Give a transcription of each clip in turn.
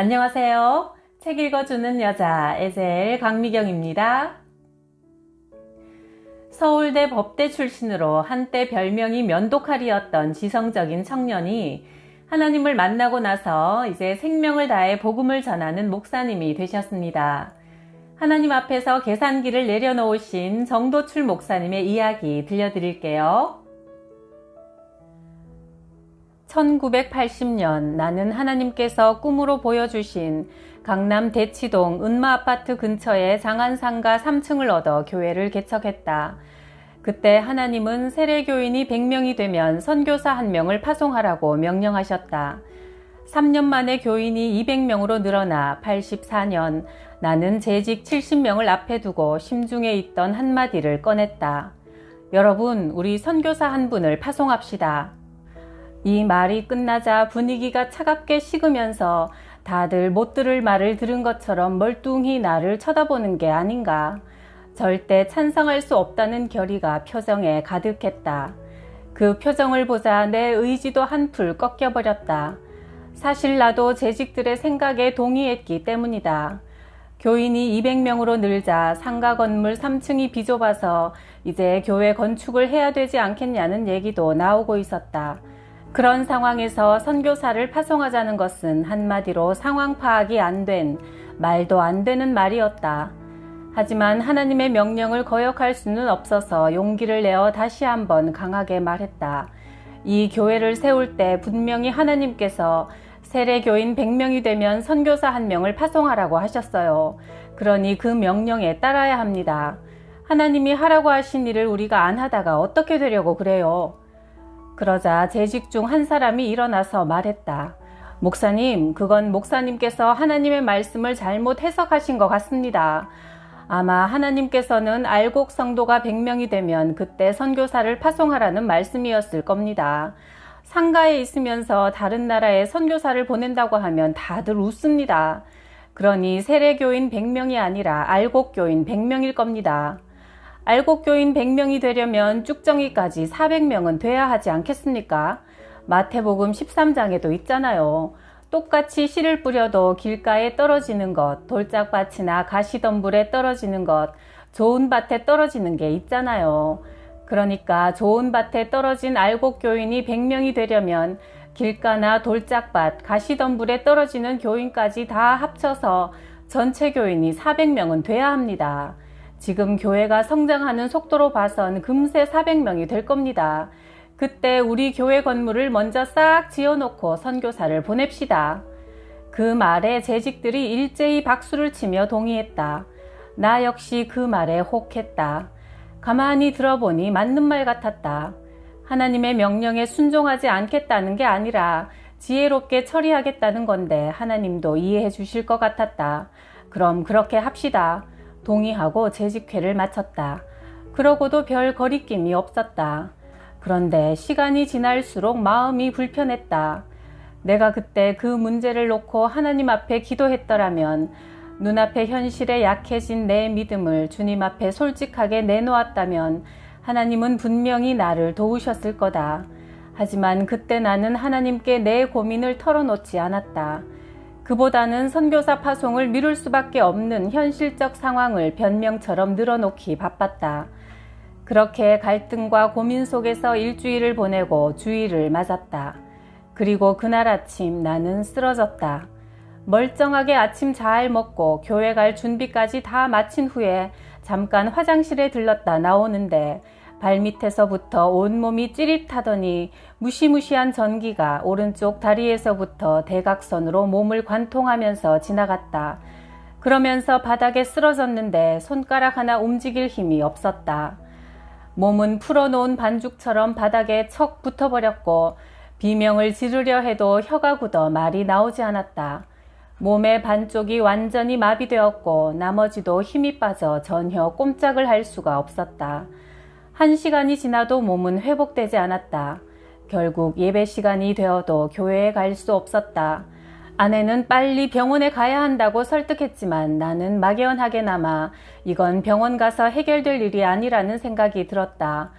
안녕하세요. 책 읽어주는 여자 에셀 강미경입니다. 서울대 법대 출신으로 한때 별명이 면도칼이었던 지성적인 청년이 하나님을 만나고 나서 이제 생명을 다해 복음을 전하는 목사님이 되셨습니다. 하나님 앞에서 계산기를 내려놓으신 정도출 목사님의 이야기 들려드릴게요. 1980년 나는 하나님께서 꿈으로 보여주신 강남 대치동 은마아파트 근처의 장안상가 3층을 얻어 교회를 개척했다. 그때 하나님은 세례교인이 100명이 되면 선교사 1명을 파송하라고 명령하셨다. 3년 만에 교인이 200명으로 늘어나 84년 나는 재직 70명을 앞에 두고 심중에 있던 한마디를 꺼냈다. 여러분, 우리 선교사 한 분을 파송합시다. 이 말이 끝나자 분위기가 차갑게 식으면서 다들 못 들을 말을 들은 것처럼 멀뚱히 나를 쳐다보는 게 아닌가. 절대 찬성할 수 없다는 결의가 표정에 가득했다. 그 표정을 보자 내 의지도 한풀 꺾여버렸다. 사실 나도 재직들의 생각에 동의했기 때문이다. 교인이 200명으로 늘자 상가 건물 3층이 비좁아서 이제 교회 건축을 해야 되지 않겠냐는 얘기도 나오고 있었다. 그런 상황에서 선교사를 파송하자는 것은 한마디로 상황 파악이 안 된, 말도 안 되는 말이었다. 하지만 하나님의 명령을 거역할 수는 없어서 용기를 내어 다시 한번 강하게 말했다. 이 교회를 세울 때 분명히 하나님께서 세례교인 100명이 되면 선교사 1명을 파송하라고 하셨어요. 그러니 그 명령에 따라야 합니다. 하나님이 하라고 하신 일을 우리가 안 하다가 어떻게 되려고 그래요? 그러자 재직 중 한 사람이 일어나서 말했다. 목사님, 그건 목사님께서 하나님의 말씀을 잘못 해석하신 것 같습니다. 아마 하나님께서는 알곡 성도가 100명이 되면 그때 선교사를 파송하라는 말씀이었을 겁니다. 상가에 있으면서 다른 나라에 선교사를 보낸다고 하면 다들 웃습니다. 그러니 세례교인 100명이 아니라 알곡교인 100명일 겁니다. 알곡교인 100명이 되려면 쭉정이까지 400명은 돼야 하지 않겠습니까? 마태복음 13장에도 있잖아요. 똑같이 씨를 뿌려도 길가에 떨어지는 것, 돌짝밭이나 가시덤불에 떨어지는 것, 좋은 밭에 떨어지는 게 있잖아요. 그러니까 좋은 밭에 떨어진 알곡교인이 100명이 되려면 길가나 돌짝밭, 가시덤불에 떨어지는 교인까지 다 합쳐서 전체 교인이 400명은 돼야 합니다. 지금 교회가 성장하는 속도로 봐선 금세 400명이 될 겁니다. 그때 우리 교회 건물을 먼저 싹 지어놓고 선교사를 보냅시다. 그 말에 재직들이 일제히 박수를 치며 동의했다. 나 역시 그 말에 혹했다. 가만히 들어보니 맞는 말 같았다. 하나님의 명령에 순종하지 않겠다는 게 아니라 지혜롭게 처리하겠다는 건데 하나님도 이해해 주실 것 같았다. 그럼 그렇게 합시다. 동의하고 재직회를 마쳤다. 그러고도 별 거리낌이 없었다. 그런데 시간이 지날수록 마음이 불편했다. 내가 그때 그 문제를 놓고 하나님 앞에 기도했더라면, 눈앞의 현실에 약해진 내 믿음을 주님 앞에 솔직하게 내놓았다면 하나님은 분명히 나를 도우셨을 거다. 하지만 그때 나는 하나님께 내 고민을 털어놓지 않았다. 그보다는 선교사 파송을 미룰 수밖에 없는 현실적 상황을 변명처럼 늘어놓기 바빴다. 그렇게 갈등과 고민 속에서 일주일을 보내고 주일을 맞았다. 그리고 그날 아침 나는 쓰러졌다. 멀쩡하게 아침 잘 먹고 교회 갈 준비까지 다 마친 후에 잠깐 화장실에 들렀다 나오는데 발밑에서부터 온몸이 찌릿하더니 무시무시한 전기가 오른쪽 다리에서부터 대각선으로 몸을 관통하면서 지나갔다. 그러면서 바닥에 쓰러졌는데 손가락 하나 움직일 힘이 없었다. 몸은 풀어놓은 반죽처럼 바닥에 척 붙어버렸고 비명을 지르려 해도 혀가 굳어 말이 나오지 않았다. 몸의 반쪽이 완전히 마비되었고 나머지도 힘이 빠져 전혀 꼼짝을 할 수가 없었다. 1시간이 지나도 몸은 회복되지 않았다. 결국 예배 시간이 되어도 교회에 갈 수 없었다. 아내는 빨리 병원에 가야 한다고 설득했지만 나는 막연하게나마 이건 병원 가서 해결될 일이 아니라는 생각이 들었다.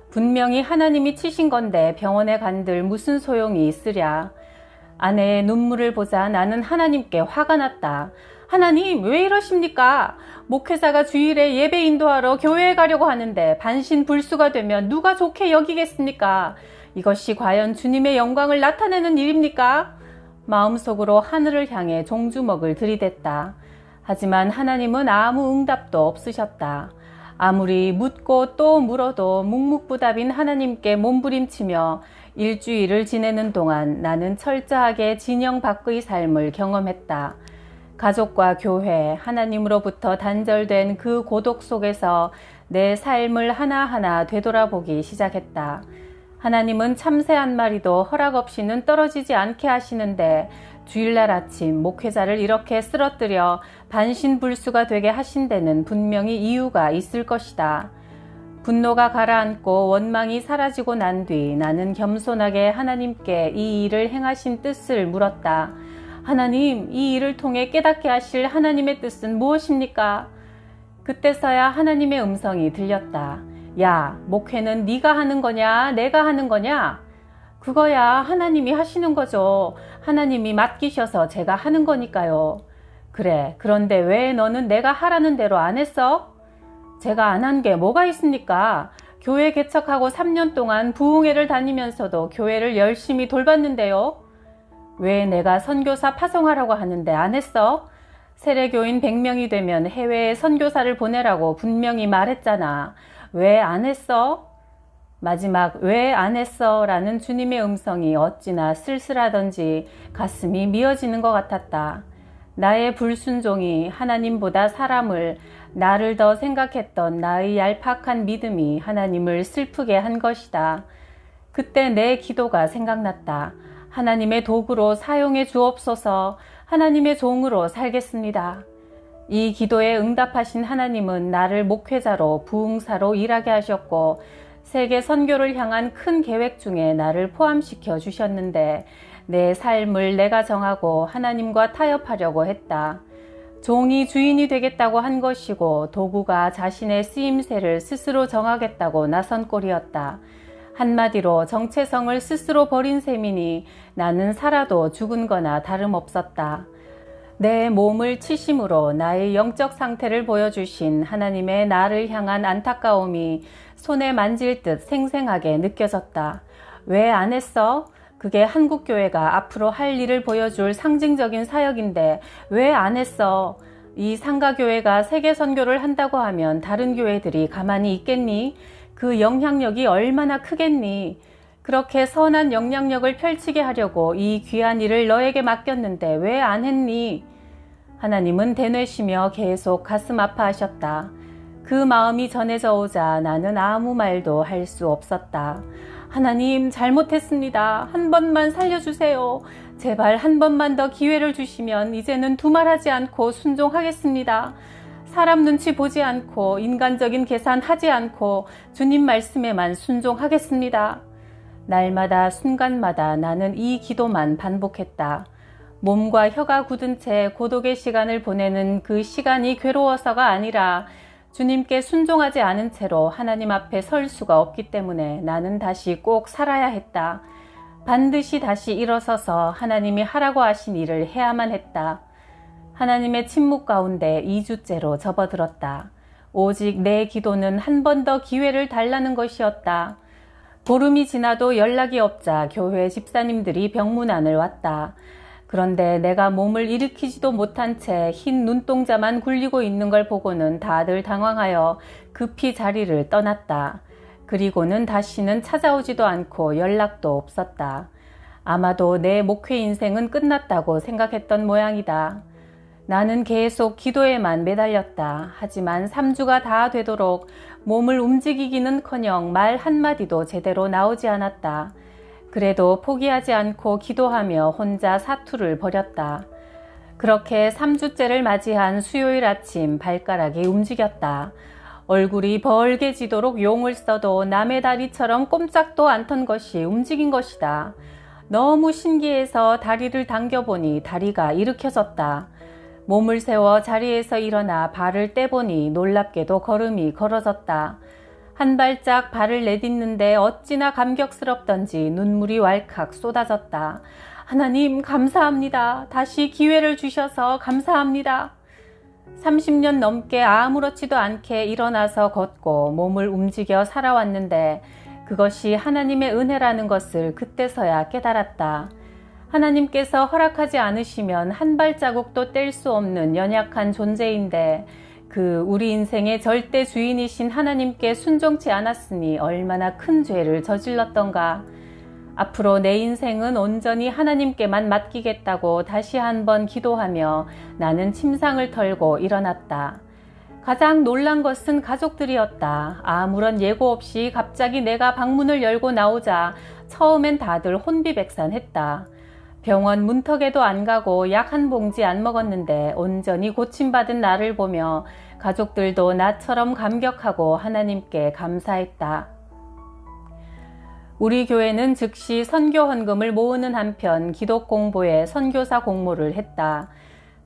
분명히 하나님이 치신 건데 병원에 간들 무슨 소용이 있으랴. 아내의 눈물을 보자 나는 하나님께 화가 났다. 하나님, 왜 이러십니까? 목회자가 주일에 예배 인도하러 교회에 가려고 하는데 반신불수가 되면 누가 좋게 여기겠습니까? 이것이 과연 주님의 영광을 나타내는 일입니까? 마음속으로 하늘을 향해 종주먹을 들이댔다. 하지만 하나님은 아무 응답도 없으셨다. 아무리 묻고 또 물어도 묵묵부답인 하나님께 몸부림치며 일주일을 지내는 동안 나는 철저하게 진영 밖의 삶을 경험했다. 가족과 교회, 하나님으로부터 단절된 그 고독 속에서 내 삶을 하나하나 되돌아보기 시작했다. 하나님은 참새 한 마리도 허락 없이는 떨어지지 않게 하시는데 주일날 아침 목회자를 이렇게 쓰러뜨려 반신불수가 되게 하신 데는 분명히 이유가 있을 것이다. 분노가 가라앉고 원망이 사라지고 난 뒤 나는 겸손하게 하나님께 이 일을 행하신 뜻을 물었다. 하나님, 이 일을 통해 깨닫게 하실 하나님의 뜻은 무엇입니까? 그때서야 하나님의 음성이 들렸다. 야, 목회는 네가 하는 거냐? 내가 하는 거냐? 그거야 하나님이 하시는 거죠. 하나님이 맡기셔서 제가 하는 거니까요. 그래, 그런데 왜 너는 내가 하라는 대로 안 했어? 제가 안 한 게 뭐가 있습니까? 교회 개척하고 3년 동안 부흥회를 다니면서도 교회를 열심히 돌봤는데요. 왜 내가 선교사 파송하라고 하는데 안 했어? 세례교인 100명이 되면 해외에 선교사를 보내라고 분명히 말했잖아. 왜 안 했어? 마지막 왜 안 했어? 라는 주님의 음성이 어찌나 쓸쓸하던지 가슴이 미어지는 것 같았다. 나의 불순종이 하나님보다 사람을, 나를 더 생각했던 나의 얄팍한 믿음이 하나님을 슬프게 한 것이다. 그때 내 기도가 생각났다. 하나님의 도구로 사용해 주옵소서. 하나님의 종으로 살겠습니다. 이 기도에 응답하신 하나님은 나를 목회자로 부흥사로 일하게 하셨고 세계 선교를 향한 큰 계획 중에 나를 포함시켜 주셨는데 내 삶을 내가 정하고 하나님과 타협하려고 했다. 종이 주인이 되겠다고 한 것이고 도구가 자신의 쓰임새를 스스로 정하겠다고 나선 꼴이었다. 한마디로 정체성을 스스로 버린 셈이니 나는 살아도 죽은 거나 다름없었다. 내 몸을 치심으로 나의 영적 상태를 보여주신 하나님의 나를 향한 안타까움이 손에 만질 듯 생생하게 느껴졌다. 왜 안 했어? 그게 한국교회가 앞으로 할 일을 보여줄 상징적인 사역인데 왜 안 했어? 이 상가교회가 세계선교를 한다고 하면 다른 교회들이 가만히 있겠니? 그 영향력이 얼마나 크겠니? 그렇게 선한 영향력을 펼치게 하려고 이 귀한 일을 너에게 맡겼는데 왜 안 했니? 하나님은 되뇌시며 계속 가슴 아파하셨다. 그 마음이 전해져 오자 나는 아무 말도 할 수 없었다. 하나님, 잘못했습니다. 한 번만 살려주세요. 제발 한 번만 더 기회를 주시면 이제는 두말하지 않고 순종하겠습니다. 사람 눈치 보지 않고 인간적인 계산하지 않고 주님 말씀에만 순종하겠습니다. 날마다 순간마다 나는 이 기도만 반복했다. 몸과 혀가 굳은 채 고독의 시간을 보내는 그 시간이 괴로워서가 아니라 주님께 순종하지 않은 채로 하나님 앞에 설 수가 없기 때문에 나는 다시 꼭 살아야 했다. 반드시 다시 일어서서 하나님이 하라고 하신 일을 해야만 했다. 하나님의 침묵 가운데 2주째로 접어들었다. 오직 내 기도는 한 번 더 기회를 달라는 것이었다. 보름이 지나도 연락이 없자 교회 집사님들이 병문안을 왔다. 그런데 내가 몸을 일으키지도 못한 채 흰 눈동자만 굴리고 있는 걸 보고는 다들 당황하여 급히 자리를 떠났다. 그리고는 다시는 찾아오지도 않고 연락도 없었다. 아마도 내 목회 인생은 끝났다고 생각했던 모양이다. 나는 계속 기도에만 매달렸다. 하지만 3주가 다 되도록 몸을 움직이기는커녕 말 한마디도 제대로 나오지 않았다. 그래도 포기하지 않고 기도하며 혼자 사투를 벌였다. 그렇게 3주째를 맞이한 수요일 아침 발가락이 움직였다. 얼굴이 벌게지도록 용을 써도 남의 다리처럼 꼼짝도 않던 것이 움직인 것이다. 너무 신기해서 다리를 당겨보니 다리가 일으켜졌다. 몸을 세워 자리에서 일어나 발을 떼보니 놀랍게도 걸음이 걸어졌다. 한 발짝 발을 내딛는데 어찌나 감격스럽던지 눈물이 왈칵 쏟아졌다. 하나님 감사합니다. 다시 기회를 주셔서 감사합니다. 30년 넘게 아무렇지도 않게 일어나서 걷고 몸을 움직여 살아왔는데 그것이 하나님의 은혜라는 것을 그때서야 깨달았다. 하나님께서 허락하지 않으시면 한 발자국도 뗄 수 없는 연약한 존재인데 우리 인생의 절대 주인이신 하나님께 순종치 않았으니 얼마나 큰 죄를 저질렀던가. 앞으로 내 인생은 온전히 하나님께만 맡기겠다고 다시 한번 기도하며 나는 침상을 털고 일어났다. 가장 놀란 것은 가족들이었다. 아무런 예고 없이 갑자기 내가 방문을 열고 나오자 처음엔 다들 혼비백산했다. 병원 문턱에도 안 가고 약 한 봉지 안 먹었는데 온전히 고침받은 나를 보며 가족들도 나처럼 감격하고 하나님께 감사했다. 우리 교회는 즉시 선교 헌금을 모으는 한편 기독 공보에 선교사 공모를 했다.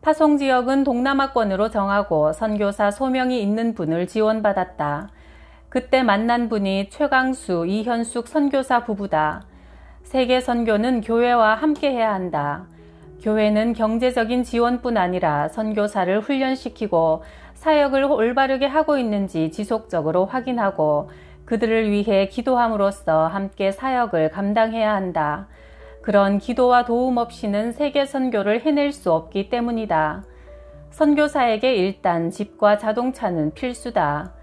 파송 지역은 동남아권으로 정하고 선교사 소명이 있는 분을 지원받았다. 그때 만난 분이 최강수, 이현숙 선교사 부부다. 세계 선교는 교회와 함께 해야 한다. 교회는 경제적인 지원뿐 아니라 선교사를 훈련시키고 사역을 올바르게 하고 있는지 지속적으로 확인하고 그들을 위해 기도함으로써 함께 사역을 감당해야 한다. 그런 기도와 도움 없이는 세계 선교를 해낼 수 없기 때문이다. 선교사에게 일단 집과 자동차는 필수다.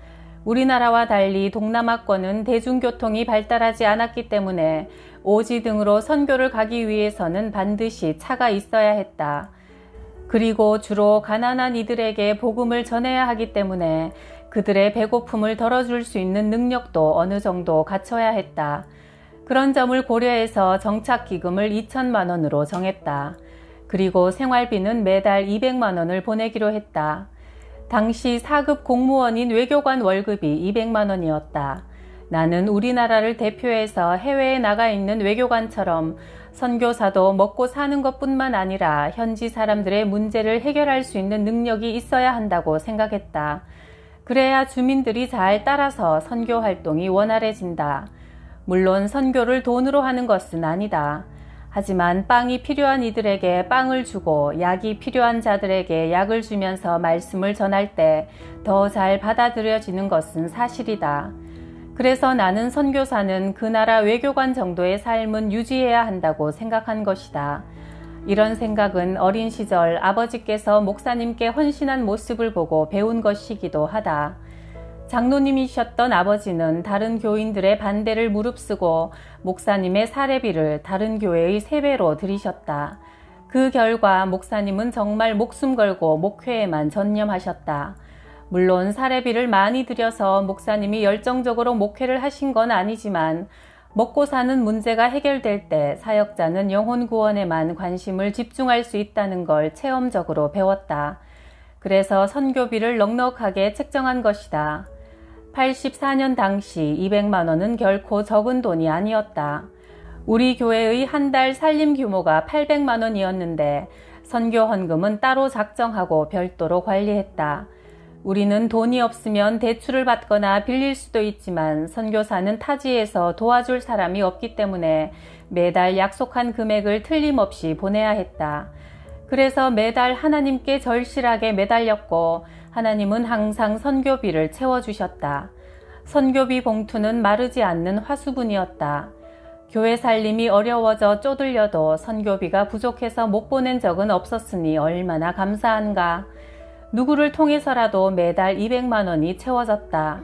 우리나라와 달리 동남아권은 대중교통이 발달하지 않았기 때문에 오지 등으로 선교를 가기 위해서는 반드시 차가 있어야 했다. 그리고 주로 가난한 이들에게 복음을 전해야 하기 때문에 그들의 배고픔을 덜어줄 수 있는 능력도 어느 정도 갖춰야 했다. 그런 점을 고려해서 정착기금을 2천만 원으로 정했다. 그리고 생활비는 매달 200만 원을 보내기로 했다. 당시 4급 공무원인 외교관 월급이 200만 원이었다. 나는 우리나라를 대표해서 해외에 나가 있는 외교관처럼 선교사도 먹고 사는 것뿐만 아니라 현지 사람들의 문제를 해결할 수 있는 능력이 있어야 한다고 생각했다. 그래야 주민들이 잘 따라서 선교 활동이 원활해진다. 물론 선교를 돈으로 하는 것은 아니다. 하지만 빵이 필요한 이들에게 빵을 주고 약이 필요한 자들에게 약을 주면서 말씀을 전할 때 더 잘 받아들여지는 것은 사실이다. 그래서 나는 선교사는 그 나라 외교관 정도의 삶은 유지해야 한다고 생각한 것이다. 이런 생각은 어린 시절 아버지께서 목사님께 헌신한 모습을 보고 배운 것이기도 하다. 장로님이셨던 아버지는 다른 교인들의 반대를 무릅쓰고 목사님의 사례비를 다른 교회의 3배로 들이셨다. 그 결과 목사님은 정말 목숨 걸고 목회에만 전념하셨다. 물론 사례비를 많이 들여서 목사님이 열정적으로 목회를 하신 건 아니지만 먹고 사는 문제가 해결될 때 사역자는 영혼 구원에만 관심을 집중할 수 있다는 걸 체험적으로 배웠다. 그래서 선교비를 넉넉하게 책정한 것이다. 84년 당시 200만 원은 결코 적은 돈이 아니었다. 우리 교회의 한 달 살림 규모가 800만 원이었는데 선교 헌금은 따로 작정하고 별도로 관리했다. 우리는 돈이 없으면 대출을 받거나 빌릴 수도 있지만 선교사는 타지에서 도와줄 사람이 없기 때문에 매달 약속한 금액을 틀림없이 보내야 했다. 그래서 매달 하나님께 절실하게 매달렸고 하나님은 항상 선교비를 채워주셨다. 선교비 봉투는 마르지 않는 화수분이었다. 교회 살림이 어려워져 쪼들려도 선교비가 부족해서 못 보낸 적은 없었으니 얼마나 감사한가. 누구를 통해서라도 매달 200만 원이 채워졌다.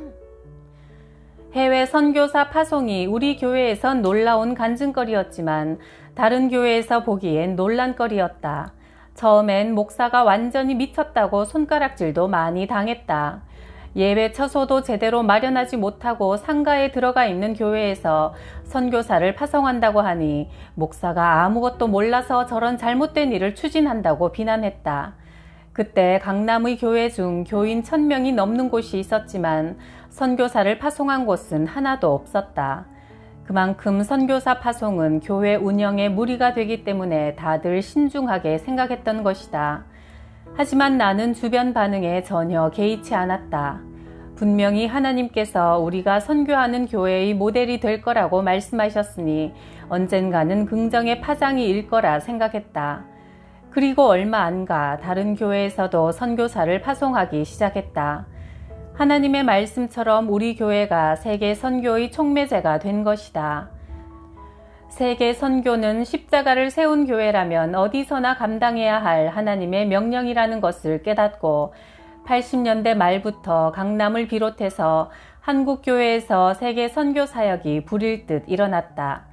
해외 선교사 파송이 우리 교회에선 놀라운 간증거리였지만 다른 교회에서 보기엔 논란거리였다. 처음엔 목사가 완전히 미쳤다고 손가락질도 많이 당했다. 예배 처소도 제대로 마련하지 못하고 상가에 들어가 있는 교회에서 선교사를 파송한다고 하니 목사가 아무것도 몰라서 저런 잘못된 일을 추진한다고 비난했다. 그때 강남의 교회 중 교인 1000명이 넘는 곳이 있었지만 선교사를 파송한 곳은 하나도 없었다. 그만큼 선교사 파송은 교회 운영에 무리가 되기 때문에 다들 신중하게 생각했던 것이다. 하지만 나는 주변 반응에 전혀 개의치 않았다. 분명히 하나님께서 우리가 선교하는 교회의 모델이 될 거라고 말씀하셨으니 언젠가는 긍정의 파장이 일 거라 생각했다. 그리고 얼마 안 가 다른 교회에서도 선교사를 파송하기 시작했다. 하나님의 말씀처럼 우리 교회가 세계 선교의 촉매제가 된 것이다. 세계 선교는 십자가를 세운 교회라면 어디서나 감당해야 할 하나님의 명령이라는 것을 깨닫고 80년대 말부터 강남을 비롯해서 한국 교회에서 세계 선교 사역이 불일 듯 일어났다.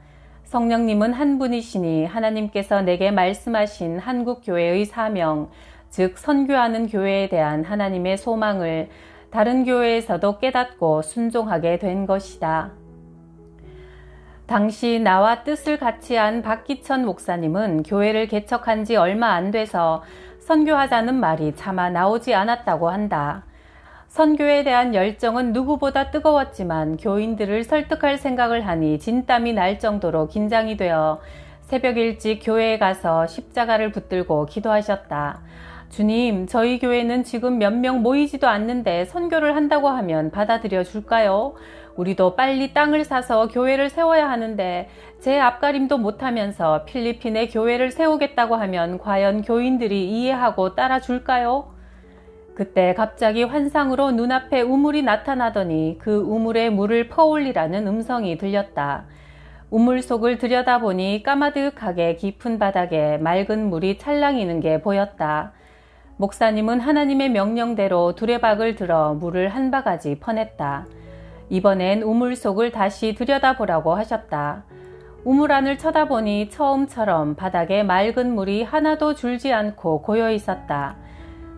성령님은 한 분이시니 하나님께서 내게 말씀하신 한국 교회의 사명, 즉 선교하는 교회에 대한 하나님의 소망을 다른 교회에서도 깨닫고 순종하게 된 것이다. 당시 나와 뜻을 같이 한 박기천 목사님은 교회를 개척한 지 얼마 안 돼서 선교하자는 말이 차마 나오지 않았다고 한다. 선교에 대한 열정은 누구보다 뜨거웠지만 교인들을 설득할 생각을 하니 진땀이 날 정도로 긴장이 되어 새벽 일찍 교회에 가서 십자가를 붙들고 기도하셨다. 주님, 저희 교회는 지금 몇 명 모이지도 않는데 선교를 한다고 하면 받아들여 줄까요? 우리도 빨리 땅을 사서 교회를 세워야 하는데 제 앞가림도 못하면서 필리핀에 교회를 세우겠다고 하면 과연 교인들이 이해하고 따라줄까요? 그때 갑자기 환상으로 눈앞에 우물이 나타나더니 그 우물에 물을 퍼올리라는 음성이 들렸다. 우물 속을 들여다보니 까마득하게 깊은 바닥에 맑은 물이 찰랑이는 게 보였다. 목사님은 하나님의 명령대로 두레박을 들어 물을 한 바가지 퍼냈다. 이번엔 우물 속을 다시 들여다보라고 하셨다. 우물 안을 쳐다보니 처음처럼 바닥에 맑은 물이 하나도 줄지 않고 고여 있었다.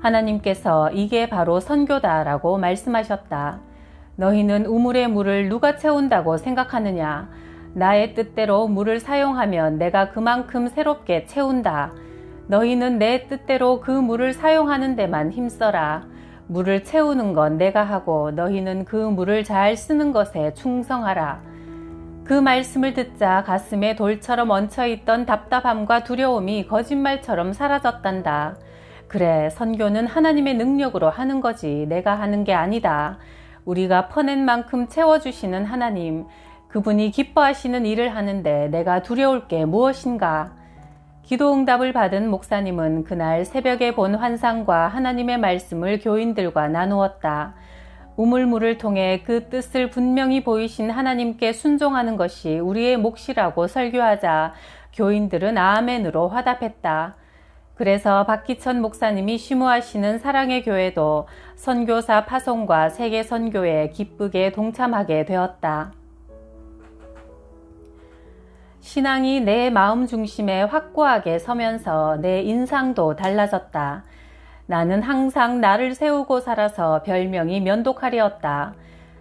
하나님께서 이게 바로 선교다라고 말씀하셨다. 너희는 우물의 물을 누가 채운다고 생각하느냐? 나의 뜻대로 물을 사용하면 내가 그만큼 새롭게 채운다. 너희는 내 뜻대로 그 물을 사용하는 데만 힘써라. 물을 채우는 건 내가 하고 너희는 그 물을 잘 쓰는 것에 충성하라. 그 말씀을 듣자 가슴에 돌처럼 얹혀있던 답답함과 두려움이 거짓말처럼 사라졌단다. 그래, 선교는 하나님의 능력으로 하는 거지 내가 하는 게 아니다. 우리가 퍼낸 만큼 채워주시는 하나님, 그분이 기뻐하시는 일을 하는데 내가 두려울 게 무엇인가? 기도응답을 받은 목사님은 그날 새벽에 본 환상과 하나님의 말씀을 교인들과 나누었다. 우물물을 통해 그 뜻을 분명히 보이신 하나님께 순종하는 것이 우리의 몫이라고 설교하자 교인들은 아멘으로 화답했다. 그래서 박기천 목사님이 심우하시는 사랑의 교회도 선교사 파송과 세계 선교에 기쁘게 동참하게 되었다. 신앙이 내 마음 중심에 확고하게 서면서 내 인상도 달라졌다. 나는 항상 나를 세우고 살아서 별명이 면도칼이었다.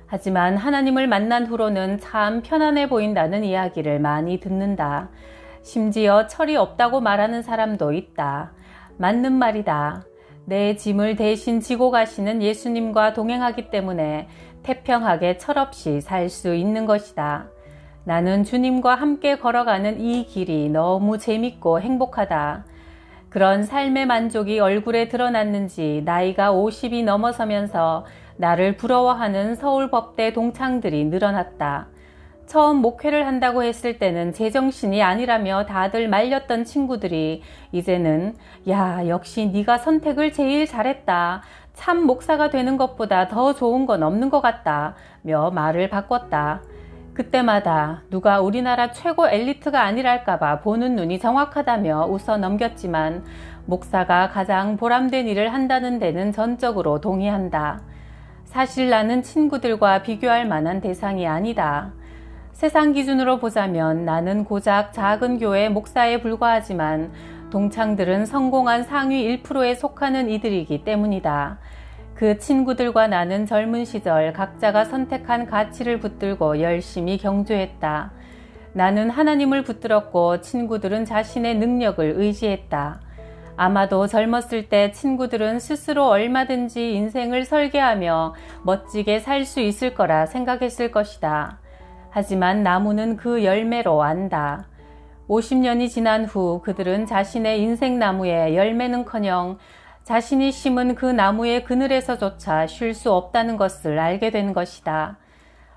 하지만 하나님을 만난 후로는 참 편안해 보인다는 이야기를 많이 듣는다. 심지어 철이 없다고 말하는 사람도 있다. 맞는 말이다. 내 짐을 대신 지고 가시는 예수님과 동행하기 때문에 태평하게 철없이 살 수 있는 것이다. 나는 주님과 함께 걸어가는 이 길이 너무 재밌고 행복하다. 그런 삶의 만족이 얼굴에 드러났는지 나이가 50이 넘어서면서 나를 부러워하는 서울법대 동창들이 늘어났다. 처음 목회를 한다고 했을 때는 제정신이 아니라며 다들 말렸던 친구들이 이제는 야, 역시 네가 선택을 제일 잘했다. 참 목사가 되는 것보다 더 좋은 건 없는 것 같다. 며 말을 바꿨다. 그때마다 누가 우리나라 최고 엘리트가 아니랄까봐 보는 눈이 정확하다며 웃어 넘겼지만 목사가 가장 보람된 일을 한다는 데는 전적으로 동의한다. 사실 나는 친구들과 비교할 만한 대상이 아니다. 세상 기준으로 보자면 나는 고작 작은 교회 목사에 불과하지만 동창들은 성공한 상위 1%에 속하는 이들이기 때문이다. 그 친구들과 나는 젊은 시절 각자가 선택한 가치를 붙들고 열심히 경주했다. 나는 하나님을 붙들었고 친구들은 자신의 능력을 의지했다. 아마도 젊었을 때 친구들은 스스로 얼마든지 인생을 설계하며 멋지게 살 수 있을 거라 생각했을 것이다. 하지만 나무는 그 열매로 안다. 50년이 지난 후 그들은 자신의 인생 나무에 열매는커녕 자신이 심은 그 나무의 그늘에서조차 쉴 수 없다는 것을 알게 된 것이다.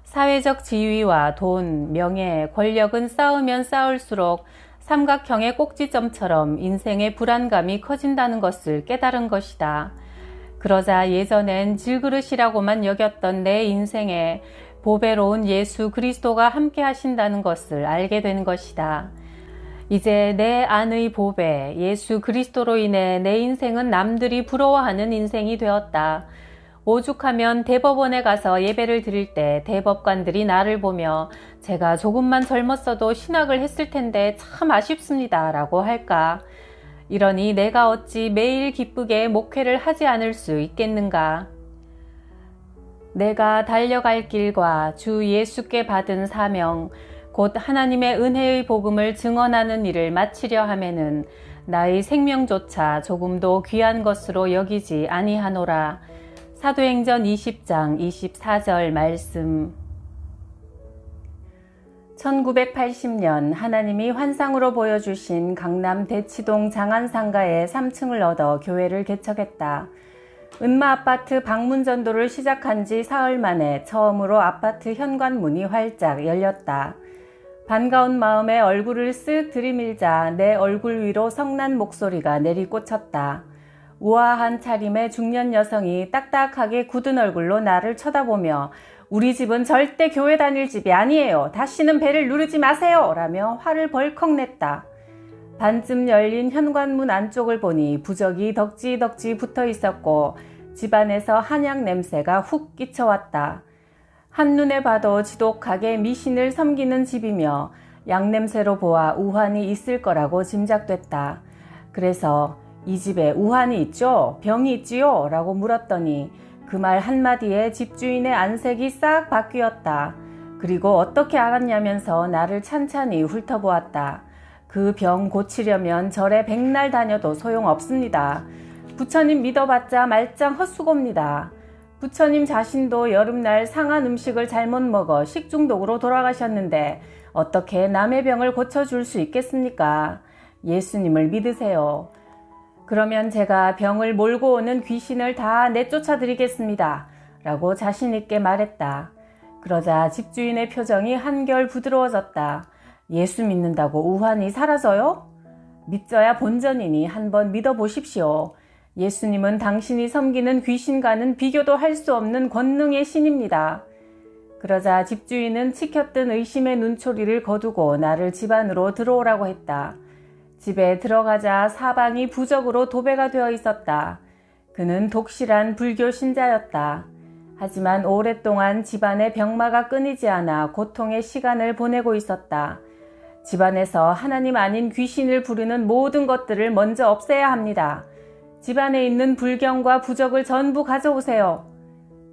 사회적 지위와 돈, 명예, 권력은 쌓으면 쌓을수록 삼각형의 꼭지점처럼 인생의 불안감이 커진다는 것을 깨달은 것이다. 그러자 예전엔 질그릇이라고만 여겼던 내 인생에 보배로운 예수 그리스도가 함께 하신다는 것을 알게 된 것이다. 이제 내 안의 보배 예수 그리스도로 인해 내 인생은 남들이 부러워하는 인생이 되었다. 오죽하면 대법원에 가서 예배를 드릴 때 대법관들이 나를 보며 제가 조금만 젊었어도 신학을 했을 텐데 참 아쉽습니다 라고 할까. 이러니 내가 어찌 매일 기쁘게 목회를 하지 않을 수 있겠는가. 내가 달려갈 길과 주 예수께 받은 사명 곧 하나님의 은혜의 복음을 증언하는 일을 마치려 하면은 나의 생명조차 조금도 귀한 것으로 여기지 아니하노라. 사도행전 20장 24절 말씀. 1980년 하나님이 환상으로 보여주신 강남 대치동 장안상가에 3층을 얻어 교회를 개척했다. 은마아파트 방문전도를 시작한 지 사흘 만에 처음으로 아파트 현관문이 활짝 열렸다. 반가운 마음에 얼굴을 쓱 들이밀자 내 얼굴 위로 성난 목소리가 내리꽂혔다. 우아한 차림의 중년 여성이 딱딱하게 굳은 얼굴로 나를 쳐다보며 우리 집은 절대 교회 다닐 집이 아니에요. 다시는 배를 누르지 마세요. 라며 화를 벌컥 냈다. 반쯤 열린 현관문 안쪽을 보니 부적이 덕지덕지 붙어 있었고 집안에서 한약 냄새가 훅 끼쳐왔다. 한눈에 봐도 지독하게 미신을 섬기는 집이며 양냄새로 보아 우환이 있을 거라고 짐작됐다. 그래서 이 집에 우환이 있죠? 병이 있지요? 라고 물었더니 그 말 한마디에 집주인의 안색이 싹 바뀌었다. 그리고 어떻게 알았냐면서 나를 찬찬히 훑어보았다. 그 병 고치려면 절에 백날 다녀도 소용없습니다. 부처님 믿어봤자 말짱 헛수고입니다. 부처님 자신도 여름날 상한 음식을 잘못 먹어 식중독으로 돌아가셨는데 어떻게 남의 병을 고쳐줄 수 있겠습니까? 예수님을 믿으세요. 그러면 제가 병을 몰고 오는 귀신을 다 내쫓아 드리겠습니다. 라고 자신있게 말했다. 그러자 집주인의 표정이 한결 부드러워졌다. 예수 믿는다고 우환이 사라져요? 믿져야 본전이니 한번 믿어보십시오. 예수님은 당신이 섬기는 귀신과는 비교도 할 수 없는 권능의 신입니다. 그러자 집주인은 치켜뜬 의심의 눈초리를 거두고 나를 집 안으로 들어오라고 했다. 집에 들어가자 사방이 부적으로 도배가 되어 있었다. 그는 독실한 불교 신자였다. 하지만 오랫동안 집안의 병마가 끊이지 않아 고통의 시간을 보내고 있었다. 집안에서 하나님 아닌 귀신을 부르는 모든 것들을 먼저 없애야 합니다. 집안에 있는 불경과 부적을 전부 가져오세요.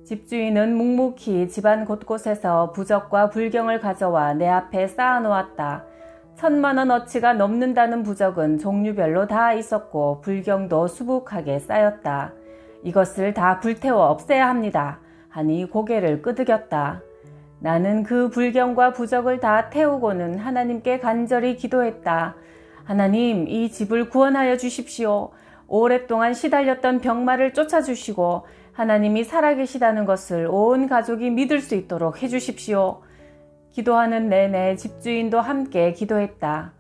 집주인은 묵묵히 집안 곳곳에서 부적과 불경을 가져와 내 앞에 쌓아놓았다. 10,000,000원어치가 넘는다는 부적은 종류별로 다 있었고 불경도 수북하게 쌓였다. 이것을 다 불태워 없애야 합니다. 하니 고개를 끄덕였다. 나는 그 불경과 부적을 다 태우고는 하나님께 간절히 기도했다. 하나님, 이 집을 구원하여 주십시오. 오랫동안 시달렸던 병마를 쫓아주시고 하나님이 살아계시다는 것을 온 가족이 믿을 수 있도록 해주십시오. 기도하는 내내 집주인도 함께 기도했다.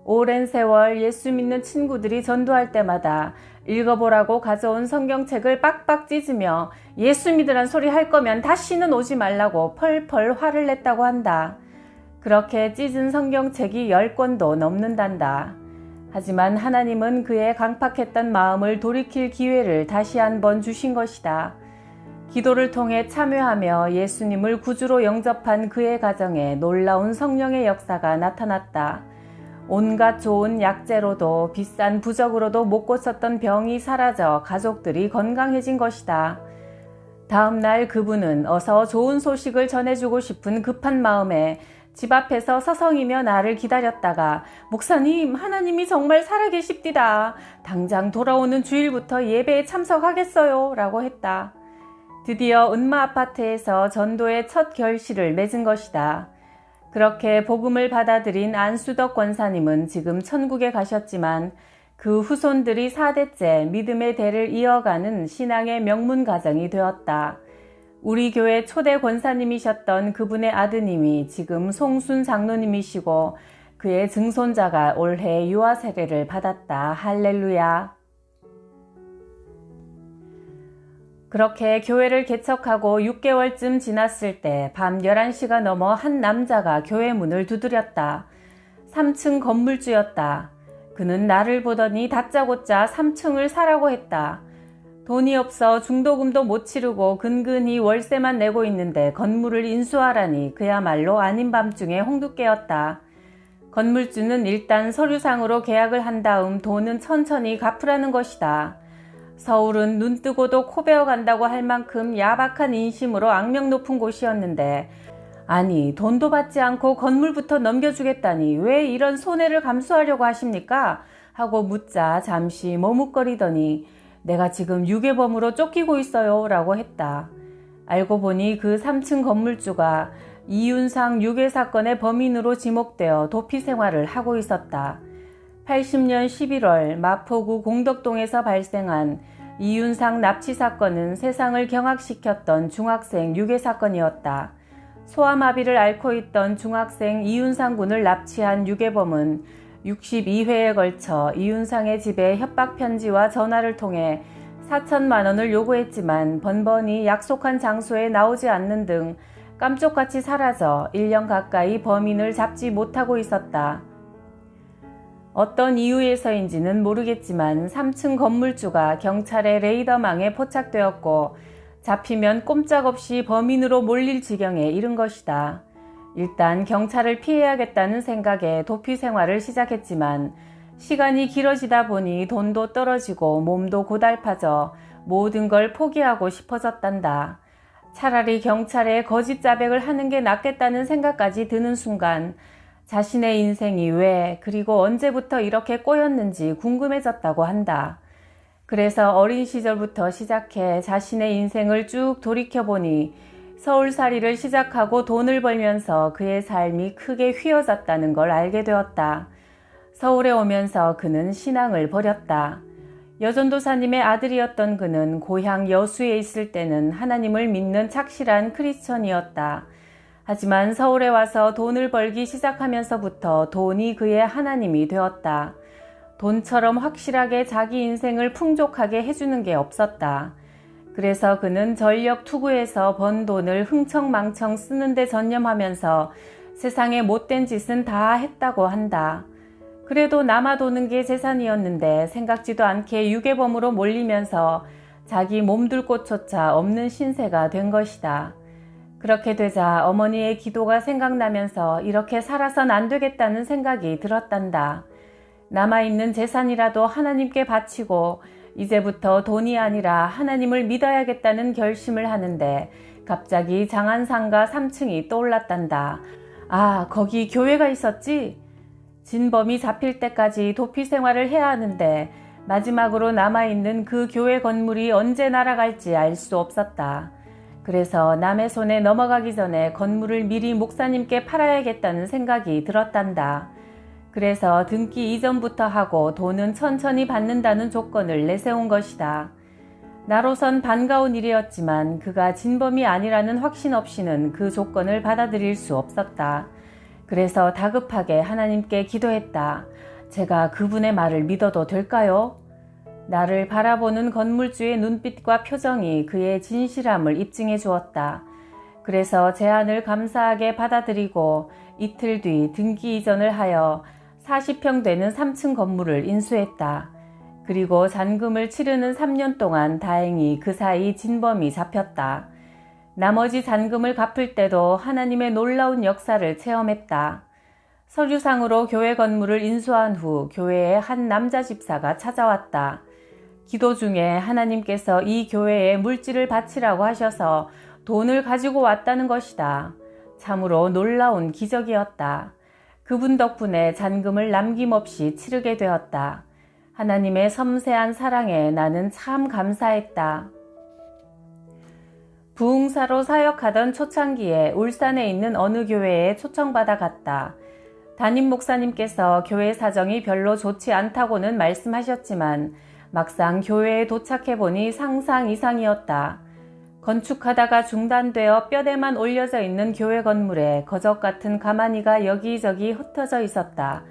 오랜 세월 예수 믿는 친구들이 전도할 때마다 읽어보라고 가져온 성경책을 빡빡 찢으며 예수 믿으란 소리 할 거면 다시는 오지 말라고 펄펄 화를 냈다고 한다. 그렇게 찢은 성경책이 10권도 넘는단다. 하지만 하나님은 그의 강팍했던 마음을 돌이킬 기회를 다시 한번 주신 것이다. 기도를 통해 참여하며 예수님을 구주로 영접한 그의 가정에 놀라운 성령의 역사가 나타났다. 온갖 좋은 약재로도 비싼 부적으로도 못 고쳤던 병이 사라져 가족들이 건강해진 것이다. 다음 날 그분은 어서 좋은 소식을 전해주고 싶은 급한 마음에 집 앞에서 서성이며 나를 기다렸다가 목사님, 하나님이 정말 살아계십디다. 당장 돌아오는 주일부터 예배에 참석하겠어요. 라고 했다. 드디어 은마아파트에서 전도의 첫 결실을 맺은 것이다. 그렇게 복음을 받아들인 안수덕 권사님은 지금 천국에 가셨지만 그 후손들이 4대째 믿음의 대를 이어가는 신앙의 명문 가정이 되었다. 우리 교회 초대 권사님이셨던 그분의 아드님이 지금 송순 장로님이시고 그의 증손자가 올해 유아 세례를 받았다. 할렐루야. 그렇게 교회를 개척하고 6개월쯤 지났을 때 밤 11시가 넘어 한 남자가 교회 문을 두드렸다. 3층 건물주였다. 그는 나를 보더니 다짜고짜 3층을 사라고 했다. 돈이 없어 중도금도 못 치르고 근근히 월세만 내고 있는데 건물을 인수하라니 그야말로 아닌 밤중에 홍두깨였다. 건물주는 일단 서류상으로 계약을 한 다음 돈은 천천히 갚으라는 것이다. 서울은 눈 뜨고도 코 베어 간다고 할 만큼 야박한 인심으로 악명 높은 곳이었는데 아니 돈도 받지 않고 건물부터 넘겨주겠다니 왜 이런 손해를 감수하려고 하십니까? 하고 묻자 잠시 머뭇거리더니 내가 지금 유괴범으로 쫓기고 있어요 라고 했다. 알고 보니 그 3층 건물주가 이윤상 유괴 사건의 범인으로 지목되어 도피 생활을 하고 있었다. 80년 11월 마포구 공덕동에서 발생한 이윤상 납치 사건은 세상을 경악시켰던 중학생 유괴 사건이었다. 소아마비를 앓고 있던 중학생 이윤상 군을 납치한 유괴범은 62회에 걸쳐 이윤상의 집에 협박 편지와 전화를 통해 4천만 원을 요구했지만 번번이 약속한 장소에 나오지 않는 등 깜쪽같이 사라져 1년 가까이 범인을 잡지 못하고 있었다. 어떤 이유에서인지는 모르겠지만 3층 건물주가 경찰의 레이더망에 포착되었고 잡히면 꼼짝없이 범인으로 몰릴 지경에 이른 것이다. 일단 경찰을 피해야겠다는 생각에 도피 생활을 시작했지만 시간이 길어지다 보니 돈도 떨어지고 몸도 고달파져 모든 걸 포기하고 싶어졌단다. 차라리 경찰에 거짓 자백을 하는 게 낫겠다는 생각까지 드는 순간 자신의 인생이 왜 그리고 언제부터 이렇게 꼬였는지 궁금해졌다고 한다. 그래서 어린 시절부터 시작해 자신의 인생을 쭉 돌이켜보니 서울살이를 시작하고 돈을 벌면서 그의 삶이 크게 휘어졌다는 걸 알게 되었다. 서울에 오면서 그는 신앙을 버렸다. 여전도사님의 아들이었던 그는 고향 여수에 있을 때는 하나님을 믿는 착실한 크리스천이었다. 하지만 서울에 와서 돈을 벌기 시작하면서부터 돈이 그의 하나님이 되었다. 돈처럼 확실하게 자기 인생을 풍족하게 해주는 게 없었다. 그래서 그는 전력 투구해서 번 돈을 흥청망청 쓰는 데 전념하면서 세상에 못된 짓은 다 했다고 한다. 그래도 남아도는 게 재산이었는데 생각지도 않게 유괴범으로 몰리면서 자기 몸둘 곳조차 없는 신세가 된 것이다. 그렇게 되자 어머니의 기도가 생각나면서 이렇게 살아선 안 되겠다는 생각이 들었단다. 남아있는 재산이라도 하나님께 바치고 이제부터 돈이 아니라 하나님을 믿어야겠다는 결심을 하는데 갑자기 장안상가 3층이 떠올랐단다. 아, 거기 교회가 있었지? 진범이 잡힐 때까지 도피 생활을 해야 하는데 마지막으로 남아있는 그 교회 건물이 언제 날아갈지 알 수 없었다. 그래서 남의 손에 넘어가기 전에 건물을 미리 목사님께 팔아야겠다는 생각이 들었단다. 그래서 등기 이전부터 하고 돈은 천천히 받는다는 조건을 내세운 것이다. 나로선 반가운 일이었지만 그가 진범이 아니라는 확신 없이는 그 조건을 받아들일 수 없었다. 그래서 다급하게 하나님께 기도했다. 제가 그분의 말을 믿어도 될까요? 나를 바라보는 건물주의 눈빛과 표정이 그의 진실함을 입증해 주었다. 그래서 제안을 감사하게 받아들이고 이틀 뒤 등기 이전을 하여 40평 되는 3층 건물을 인수했다. 그리고 잔금을 치르는 3년 동안 다행히 그 사이 진범이 잡혔다. 나머지 잔금을 갚을 때도 하나님의 놀라운 역사를 체험했다. 서류상으로 교회 건물을 인수한 후 교회에 한 남자 집사가 찾아왔다. 기도 중에 하나님께서 이 교회에 물질을 바치라고 하셔서 돈을 가지고 왔다는 것이다. 참으로 놀라운 기적이었다. 그분 덕분에 잔금을 남김없이 치르게 되었다. 하나님의 섬세한 사랑에 나는 참 감사했다. 부흥사로 사역하던 초창기에 울산에 있는 어느 교회에 초청받아 갔다. 담임 목사님께서 교회 사정이 별로 좋지 않다고는 말씀하셨지만 막상 교회에 도착해보니 상상 이상이었다. 건축하다가 중단되어 뼈대만 올려져 있는 교회 건물에 거적 같은 가마니가 여기저기 흩어져 있었다.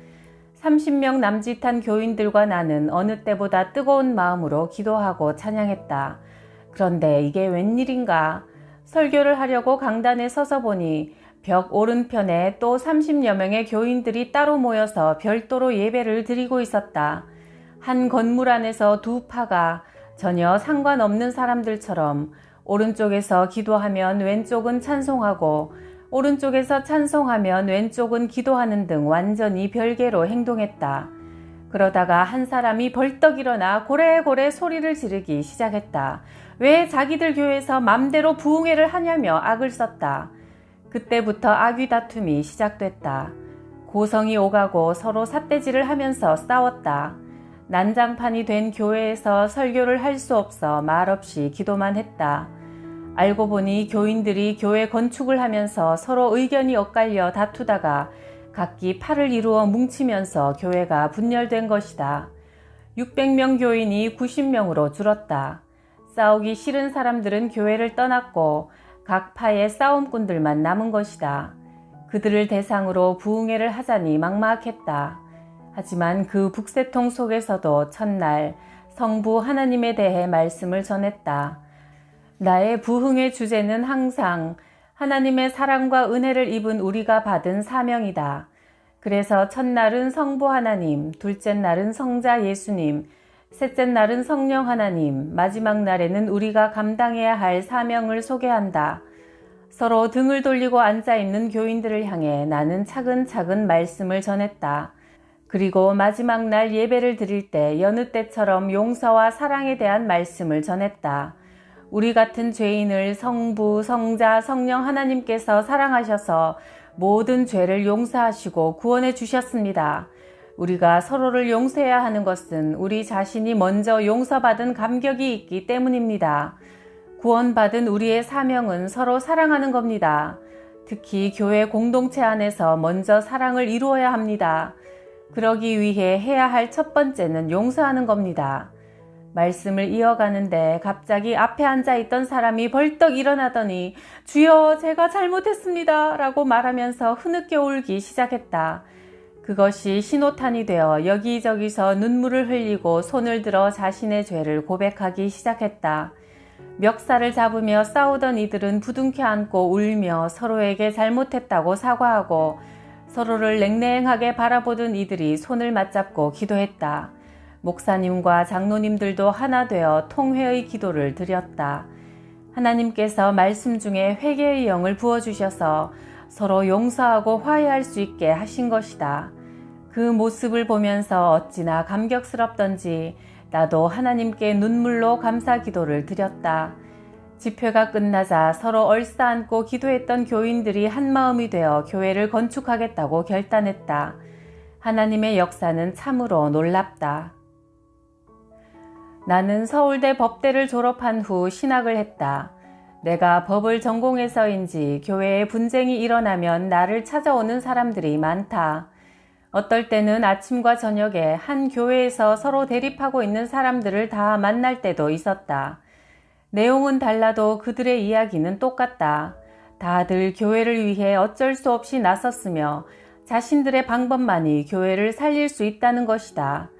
30명 남짓한 교인들과 나는 어느 때보다 뜨거운 마음으로 기도하고 찬양했다. 그런데 이게 웬일인가? 설교를 하려고 강단에 서서 보니 벽 오른편에 또 30여 명의 교인들이 따로 모여서 별도로 예배를 드리고 있었다. 한 건물 안에서 두 파가 전혀 상관없는 사람들처럼 오른쪽에서 기도하면 왼쪽은 찬송하고 오른쪽에서 찬송하면 왼쪽은 기도하는 등 완전히 별개로 행동했다. 그러다가 한 사람이 벌떡 일어나 고래고래 소리를 지르기 시작했다. 왜 자기들 교회에서 맘대로 부흥회를 하냐며 악을 썼다. 그때부터 악의 다툼이 시작됐다. 고성이 오가고 서로 삿대질을 하면서 싸웠다. 난장판이 된 교회에서 설교를 할 수 없어 말없이 기도만 했다. 알고 보니 교인들이 교회 건축을 하면서 서로 의견이 엇갈려 다투다가 각기 팔을 이루어 뭉치면서 교회가 분열된 것이다. 600명 교인이 90명으로 줄었다. 싸우기 싫은 사람들은 교회를 떠났고 각 파의 싸움꾼들만 남은 것이다. 그들을 대상으로 부흥회를 하자니 막막했다. 하지만 그 북새통 속에서도 첫날 성부 하나님에 대해 말씀을 전했다. 나의 부흥의 주제는 항상 하나님의 사랑과 은혜를 입은 우리가 받은 사명이다. 그래서 첫날은 성부 하나님, 둘째 날은 성자 예수님, 셋째 날은 성령 하나님, 마지막 날에는 우리가 감당해야 할 사명을 소개한다. 서로 등을 돌리고 앉아있는 교인들을 향해 나는 차근차근 말씀을 전했다. 그리고 마지막 날 예배를 드릴 때 여느 때처럼 용서와 사랑에 대한 말씀을 전했다. 우리 같은 죄인을 성부, 성자, 성령 하나님께서 사랑하셔서 모든 죄를 용서하시고 구원해 주셨습니다. 우리가 서로를 용서해야 하는 것은 우리 자신이 먼저 용서받은 감격이 있기 때문입니다. 구원받은 우리의 사명은 서로 사랑하는 겁니다. 특히 교회 공동체 안에서 먼저 사랑을 이루어야 합니다. 그러기 위해 해야 할 첫 번째는 용서하는 겁니다. 말씀을 이어가는데 갑자기 앞에 앉아있던 사람이 벌떡 일어나더니 주여 제가 잘못했습니다 라고 말하면서 흐느껴 울기 시작했다. 그것이 신호탄이 되어 여기저기서 눈물을 흘리고 손을 들어 자신의 죄를 고백하기 시작했다. 멱살을 잡으며 싸우던 이들은 부둥켜 안고 울며 서로에게 잘못했다고 사과하고 서로를 냉랭하게 바라보던 이들이 손을 맞잡고 기도했다. 목사님과 장로님들도 하나 되어 통회의 기도를 드렸다. 하나님께서 말씀 중에 회개의 영을 부어주셔서 서로 용서하고 화해할 수 있게 하신 것이다. 그 모습을 보면서 어찌나 감격스럽던지 나도 하나님께 눈물로 감사 기도를 드렸다. 집회가 끝나자 서로 얼싸안고 기도했던 교인들이 한마음이 되어 교회를 건축하겠다고 결단했다. 하나님의 역사는 참으로 놀랍다. 나는 서울대 법대를 졸업한 후 신학을 했다. 내가 법을 전공해서인지 교회에 분쟁이 일어나면 나를 찾아오는 사람들이 많다. 어떨 때는 아침과 저녁에 한 교회에서 서로 대립하고 있는 사람들을 다 만날 때도 있었다. 내용은 달라도 그들의 이야기는 똑같다. 다들 교회를 위해 어쩔 수 없이 나섰으며 자신들의 방법만이 교회를 살릴 수 있다는 것이다.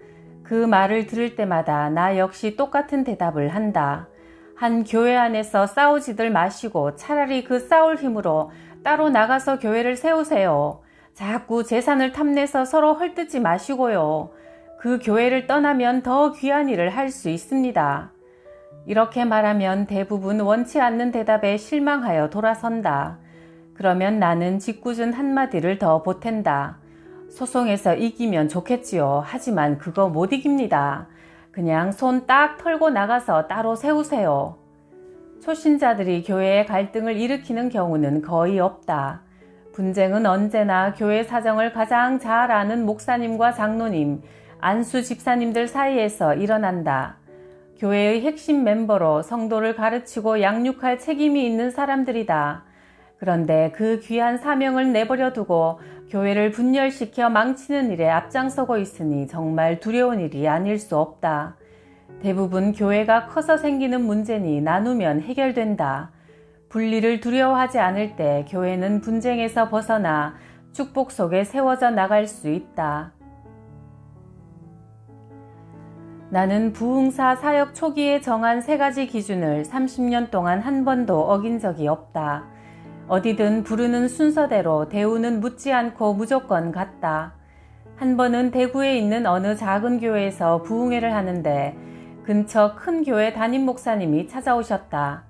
그 말을 들을 때마다 나 역시 똑같은 대답을 한다. 한 교회 안에서 싸우지들 마시고 차라리 그 싸울 힘으로 따로 나가서 교회를 세우세요. 자꾸 재산을 탐내서 서로 헐뜯지 마시고요. 그 교회를 떠나면 더 귀한 일을 할 수 있습니다. 이렇게 말하면 대부분 원치 않는 대답에 실망하여 돌아선다. 그러면 나는 짓궂은 한마디를 더 보탠다. 소송에서 이기면 좋겠지요. 하지만 그거 못 이깁니다. 그냥 손 딱 털고 나가서 따로 세우세요. 초신자들이 교회의 갈등을 일으키는 경우는 거의 없다. 분쟁은 언제나 교회 사정을 가장 잘 아는 목사님과 장로님, 안수 집사님들 사이에서 일어난다. 교회의 핵심 멤버로 성도를 가르치고 양육할 책임이 있는 사람들이다. 그런데 그 귀한 사명을 내버려 두고 교회를 분열시켜 망치는 일에 앞장서고 있으니 정말 두려운 일이 아닐 수 없다. 대부분 교회가 커서 생기는 문제니 나누면 해결된다. 분리를 두려워하지 않을 때 교회는 분쟁에서 벗어나 축복 속에 세워져 나갈 수 있다. 나는 부흥사 사역 초기에 정한 3가지 기준을 30년 동안 한 번도 어긴 적이 없다. 어디든 부르는 순서대로 대우는 묻지 않고 무조건 갔다. 한 번은 대구에 있는 어느 작은 교회에서 부흥회를 하는데 근처 큰 교회 담임 목사님이 찾아오셨다.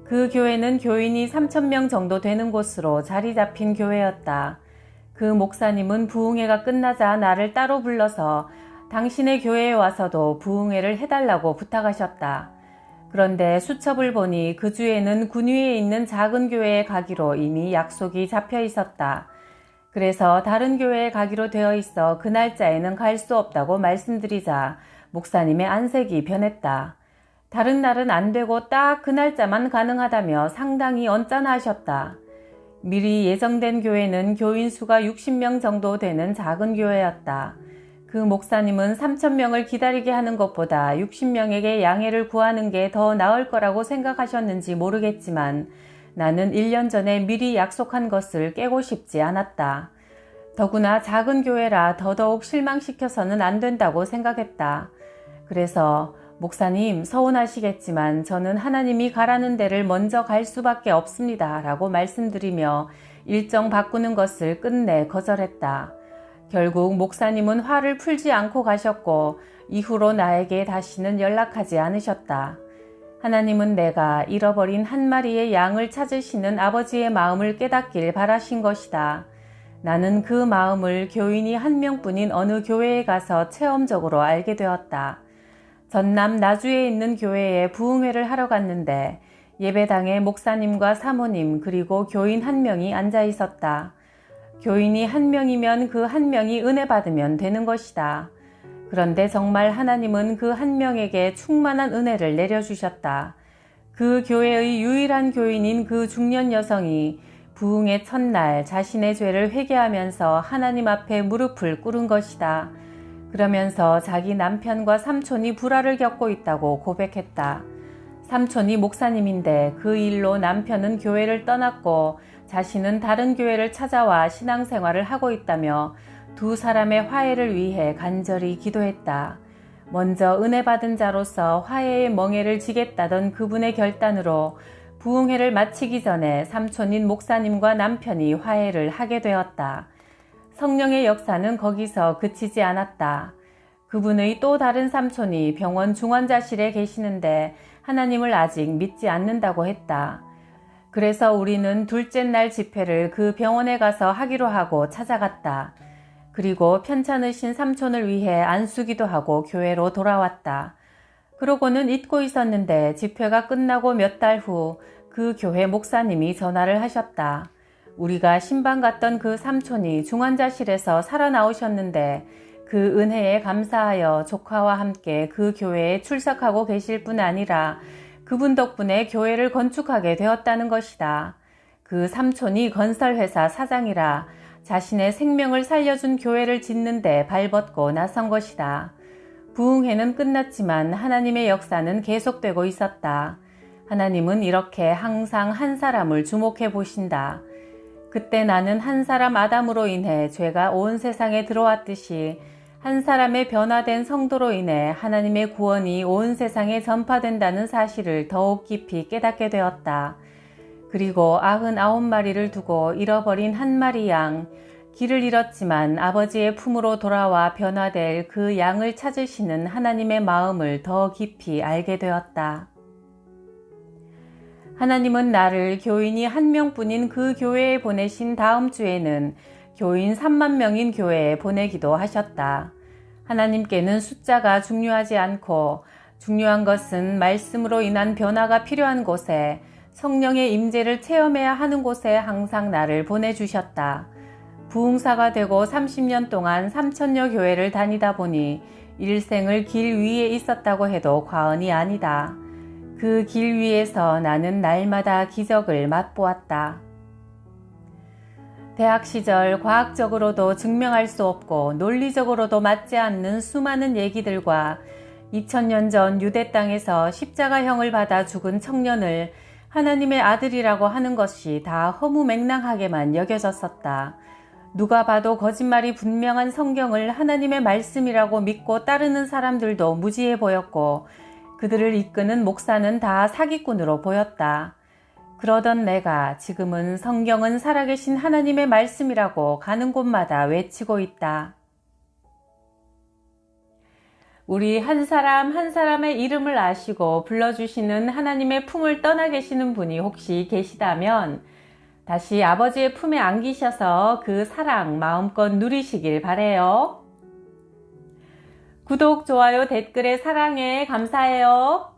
그 교회는 교인이 3,000명 정도 되는 곳으로 자리 잡힌 교회였다. 그 목사님은 부흥회가 끝나자 나를 따로 불러서 당신의 교회에 와서도 부흥회를 해달라고 부탁하셨다. 그런데 수첩을 보니 그 주에는 군위에 있는 작은 교회에 가기로 이미 약속이 잡혀 있었다. 그래서 다른 교회에 가기로 되어 있어 그 날짜에는 갈 수 없다고 말씀드리자 목사님의 안색이 변했다. 다른 날은 안 되고 딱 그 날짜만 가능하다며 상당히 언짢아하셨다. 미리 예정된 교회는 교인 수가 60명 정도 되는 작은 교회였다. 그 목사님은 3,000명을 기다리게 하는 것보다 60명에게 양해를 구하는 게 더 나을 거라고 생각하셨는지 모르겠지만 나는 1년 전에 미리 약속한 것을 깨고 싶지 않았다. 더구나 작은 교회라 더더욱 실망시켜서는 안 된다고 생각했다. 그래서 목사님, 서운하시겠지만 저는 하나님이 가라는 데를 먼저 갈 수밖에 없습니다 라고 말씀드리며 일정 바꾸는 것을 끝내 거절했다. 결국 목사님은 화를 풀지 않고 가셨고 이후로 나에게 다시는 연락하지 않으셨다. 하나님은 내가 잃어버린 한 마리의 양을 찾으시는 아버지의 마음을 깨닫길 바라신 것이다. 나는 그 마음을 교인이 한 명뿐인 어느 교회에 가서 체험적으로 알게 되었다. 전남 나주에 있는 교회에 부흥회를 하러 갔는데 예배당에 목사님과 사모님 그리고 교인 1명이 앉아 있었다. 교인이 1명이면 그 1명이 은혜 받으면 되는 것이다. 그런데 정말 하나님은 그 1명에게 충만한 은혜를 내려주셨다. 그 교회의 유일한 교인인 그 중년 여성이 부흥의 첫날 자신의 죄를 회개하면서 하나님 앞에 무릎을 꿇은 것이다. 그러면서 자기 남편과 삼촌이 불화를 겪고 있다고 고백했다. 삼촌이 목사님인데 그 일로 남편은 교회를 떠났고 자신은 다른 교회를 찾아와 신앙생활을 하고 있다며 두 사람의 화해를 위해 간절히 기도했다. 먼저 은혜 받은 자로서 화해의 멍에를 지겠다던 그분의 결단으로 부흥회를 마치기 전에 삼촌인 목사님과 남편이 화해를 하게 되었다. 성령의 역사는 거기서 그치지 않았다. 그분의 또 다른 삼촌이 병원 중환자실에 계시는데 하나님을 아직 믿지 않는다고 했다. 그래서 우리는 둘째 날 집회를 그 병원에 가서 하기로 하고 찾아갔다. 그리고 편찮으신 삼촌을 위해 안수기도 하고 교회로 돌아왔다. 그러고는 잊고 있었는데 집회가 끝나고 몇 달 후 그 교회 목사님이 전화를 하셨다. 우리가 신방 갔던 그 삼촌이 중환자실에서 살아나오셨는데 그 은혜에 감사하여 조카와 함께 그 교회에 출석하고 계실 뿐 아니라 그분 덕분에 교회를 건축하게 되었다는 것이다. 그 삼촌이 건설회사 사장이라 자신의 생명을 살려준 교회를 짓는데 발벗고 나선 것이다. 부흥회는 끝났지만 하나님의 역사는 계속되고 있었다. 하나님은 이렇게 항상 한 사람을 주목해 보신다. 그때 나는 한 사람 아담으로 인해 죄가 온 세상에 들어왔듯이 한 사람의 변화된 성도로 인해 하나님의 구원이 온 세상에 전파된다는 사실을 더욱 깊이 깨닫게 되었다. 그리고 99마리를 두고 잃어버린 한 마리 양, 길을 잃었지만 아버지의 품으로 돌아와 변화될 그 양을 찾으시는 하나님의 마음을 더 깊이 알게 되었다. 하나님은 나를 교인이 1명뿐인 그 교회에 보내신 다음 주에는 교인 3만 명인 교회에 보내기도 하셨다. 하나님께는 숫자가 중요하지 않고 중요한 것은 말씀으로 인한 변화가 필요한 곳에 성령의 임재를 체험해야 하는 곳에 항상 나를 보내주셨다. 부흥사가 되고 30년 동안 3,000여 교회를 다니다 보니 일생을 길 위에 있었다고 해도 과언이 아니다. 그 길 위에서 나는 날마다 기적을 맛보았다. 대학 시절 과학적으로도 증명할 수 없고 논리적으로도 맞지 않는 수많은 얘기들과 2000년 전 유대 땅에서 십자가형을 받아 죽은 청년을 하나님의 아들이라고 하는 것이 다 허무맹랑하게만 여겨졌었다. 누가 봐도 거짓말이 분명한 성경을 하나님의 말씀이라고 믿고 따르는 사람들도 무지해 보였고 그들을 이끄는 목사는 다 사기꾼으로 보였다. 그러던 내가 지금은 성경은 살아계신 하나님의 말씀이라고 가는 곳마다 외치고 있다. 우리 한 사람 한 사람의 이름을 아시고 불러주시는 하나님의 품을 떠나 계시는 분이 혹시 계시다면 다시 아버지의 품에 안기셔서 그 사랑 마음껏 누리시길 바래요. 구독, 좋아요, 댓글에 사랑해 감사해요.